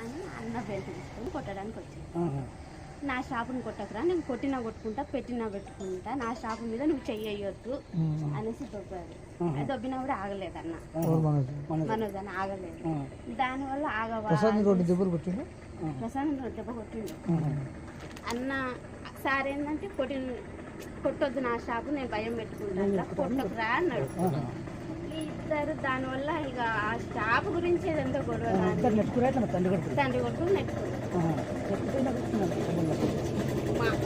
అని అన్న బెల్ట్ తీసుకొని కొట్టడానికి వచ్చింది. నా షాపుని కొట్టకురా, నేను కొట్టినా కొట్టుకుంటా, పెట్టినా పెట్టుకుంటా, నా షాపు మీద నువ్వు చెయ్యొద్దు అనేసి దొబ్బాడు. దొబ్బినా కూడా ఆగలేదు అన్న, మనోజ్ అని ఆగలేదు. దానివల్ల ప్రసాద్ దెబ్బ కొట్టిండు. అన్న సార్ ఏంటంటే కొట్టొద్దు నా షాపు, నేను భయం పెట్టుకుంటా, కొట్టకురా అన్నాడు. ఇద్దరు దానివల్ల ఇక ఆ షాపు గురించి ఏదంతా గొడవ, తండ్రి కొడుకు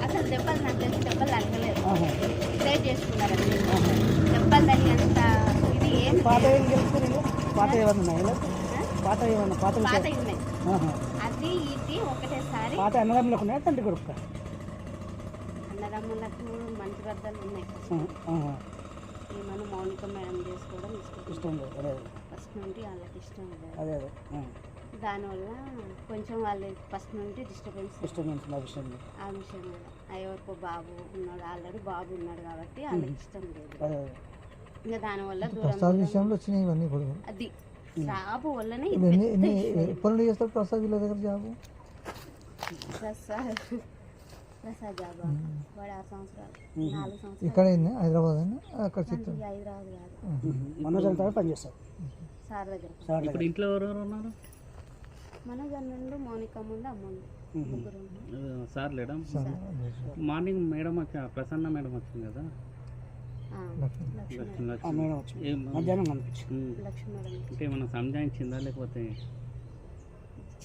అసలు దెబ్బలు నాకు తెలిసి దెబ్బలు తగ్గలేదు, ట్రై చేసుకున్నారు. దెబ్బలు తగినంత ఇది ఏం పాత ఉన్నాయి, అది ఇది ఒకటేసారి. అన్నదమ్ములకు మంచి గద్దలు ఉన్నాయి. మనం మౌనిక మేడం చేసుకోవడం ఇష్టం లేదు, ఫస్ట్ నుండి వాళ్ళకి ఇష్టం లేదు. దానివల్ల కొంచెం వాళ్ళు ఫస్ట్ నుండి డిస్టర్బెన్స్ ఆ విషయం మీద. ఎవరికో బాబు ఉన్నాడు, ఆల్రెడీ బాబు ఉన్నాడు కాబట్టి వాళ్ళకి ఇష్టం లేదు. ఇంకా దానివల్ల దూరం అది జాబు వల్లనే ప్రసాద్ జాబ్ వాడు 6 సంవత్సరాలు 4 సంవత్సరాలు ఇక్కడ హైదరాబాద్ కాదు పనిచేస్తారు సార్ దగ్గర. ఇప్పుడు ఇంట్లో ఎవరెవరు ఉన్నారు? మనోజ్ అన్నుండు, మౌనిక ముందు, అమ్ముండు, ముగ్గురు. సార్ లేడా? మార్నింగ్ మేడం వచ్చా, ప్రసన్న మేడం వచ్చింది కదా, అంటే ఏమన్నా సంజాయించిందా లేకపోతే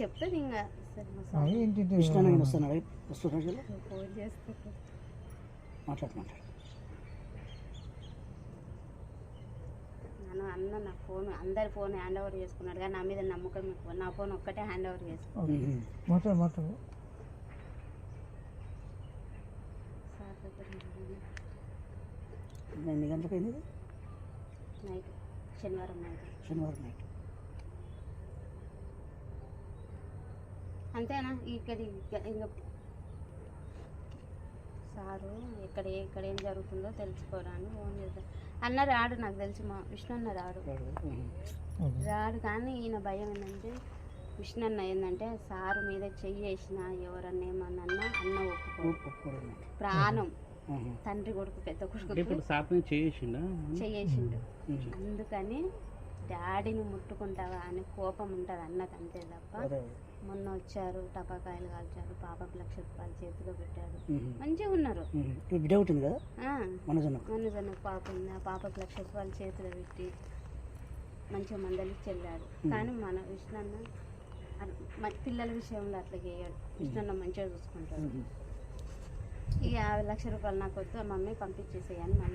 చెప్తుంది ఇంకా అన్న నా ఫోన్ అందరి ఫోన్ హ్యాండ్ ఓవర్ చేసుకున్నాడు, కానీ నా మీద నమ్మకం ఎక్కువ. నా ఫోన్ ఒక్కటే హ్యాండ్ ఓవర్ చేసుకున్నాడు. ఎన్ని గంటలకు అయింది? నైట్, శనివారం నైట్. అంతేనా? ఇక్కడ ఇంకా సారు ఇక్కడ ఏం జరుగుతుందో తెలుసుకోవడానికి ఫోన్ చేస్తాను. అన్న రాడు, నాకు తెలిసి మా విష్ణు అన్న రాడు. కానీ ఈయన భయం ఏంటంటే, విష్ణు అన్న ఏంటంటే సారు మీద చెయ్యి వేసిన ఎవరన్నా ఏమన్నా అన్న ఒప్పుకోడు. ప్రాణం తండ్రి కొడుకు, పెద్ద కొడుకు చెయ్యేసిండు. అందుకని డాడీని ముట్టుకుంటావా అని కోపం ఉంటుంది అన్నకు, అంతే తప్ప. మొన్న వచ్చారు, టపాకాయలు కాల్చారు, పాపకు 1,00,000 రూపాయలు చేతిలో పెట్టారు, మంచిగా ఉన్నారు. మనోజన్న పాప ఉంది, ఆ పాపకు 1,00,000 రూపాయలు చేతిలో పెట్టి మంచిగా మందలికి చెల్లాడు. కానీ మన విష్ణన్న పిల్లల విషయంలో అట్లా చేయడు. విష్ణన్న మంచిగా చూసుకుంటాడు. ఇక 1,00,000 రూపాయలు నాకు వద్దు మమ్మీ పంపించేసేయని మళ్ళీ